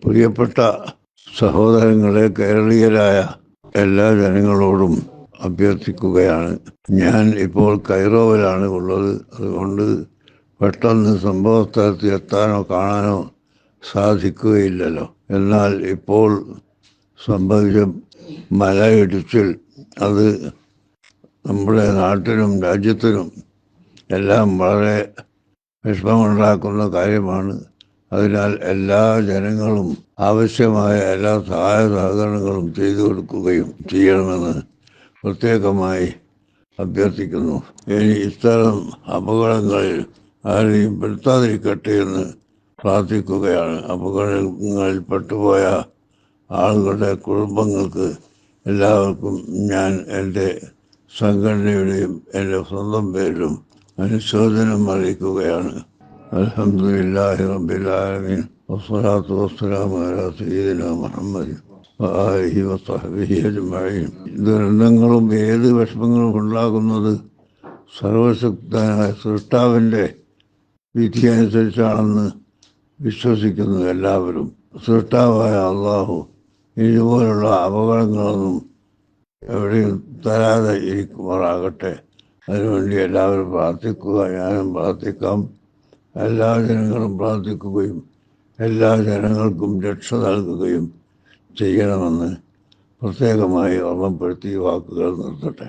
പ്രിയപ്പെട്ട സഹോദരങ്ങളെ, കേരളീയരായ എല്ലാ ജനങ്ങളോടും അഭ്യർത്ഥിക്കുകയാണ്. ഞാൻ ഇപ്പോൾ കൈറോവിലാണ് ഉള്ളത്. അതുകൊണ്ട് പെട്ടെന്ന് സംഭവസ്ഥലത്ത് എത്താനോ കാണാനോ സാധിക്കുകയില്ലല്ലോ. എന്നാൽ ഇപ്പോൾ സംഭവിച്ച മലയിടിച്ചിൽ അത് നമ്മുടെ നാട്ടിനും രാജ്യത്തിനും എല്ലാം വളരെ വിഷമമുണ്ടാക്കുന്ന കാര്യമാണ്. അതിനാൽ എല്ലാ ജനങ്ങളും ആവശ്യമായ എല്ലാ സഹായ സഹകരണങ്ങളും ചെയ്തു കൊടുക്കുകയും ചെയ്യണമെന്ന് പ്രത്യേകമായി അഭ്യർത്ഥിക്കുന്നു. ഇനി ഇത്തരം അപകടങ്ങളിൽ ആരെയും പെടുത്താതിരിക്കട്ടെ എന്ന് പ്രാർത്ഥിക്കുകയാണ്. അപകടങ്ങളിൽ പെട്ടുപോയ ആളുകളുടെ കുടുംബങ്ങൾക്ക് എല്ലാവർക്കും ഞാൻ എൻ്റെ സംഘടനയുടെയും എൻ്റെ സ്വന്തം പേരിലും അനുശോചനം അറിയിക്കുകയാണ്. അൽഹംദുലില്ലാഹി റബ്ബിൽ ആലമീൻ വസ്സലാത്തു വസ്സലാമു അലാ സയ്യിദിനാ മുഹമ്മദ് വആലിഹി വസഹ്ബിഹി അജ്മഈൻ. ദുരന്തങ്ങളും ഏത് വിഷമങ്ങളും ഉണ്ടാകുന്നത് സർവശക്തനായ സൃഷ്ടാവിൻ്റെ വിധി അനുസരിച്ചാണെന്ന് വിശ്വസിക്കുന്നു എല്ലാവരും. സൃഷ്ടാവായ അള്ളാഹു ഇതുപോലുള്ള അപകടങ്ങളൊന്നും എവിടെയും തരാതെ ഇരിക്കുമാറാകട്ടെ. അതിനുവേണ്ടി എല്ലാവരും പ്രാർത്ഥിക്കുക. ഞാനും പ്രാർത്ഥിക്കാം. എല്ലാ ജനങ്ങളും പ്രാർത്ഥിക്കുകയും എല്ലാ ജനങ്ങൾക്കും രക്ഷ നൽകുകയും ചെയ്യണമെന്ന് പ്രത്യേകമായി ഓർമ്മപ്പെടുത്തി വാക്കുകൾ നിർത്തട്ടെ.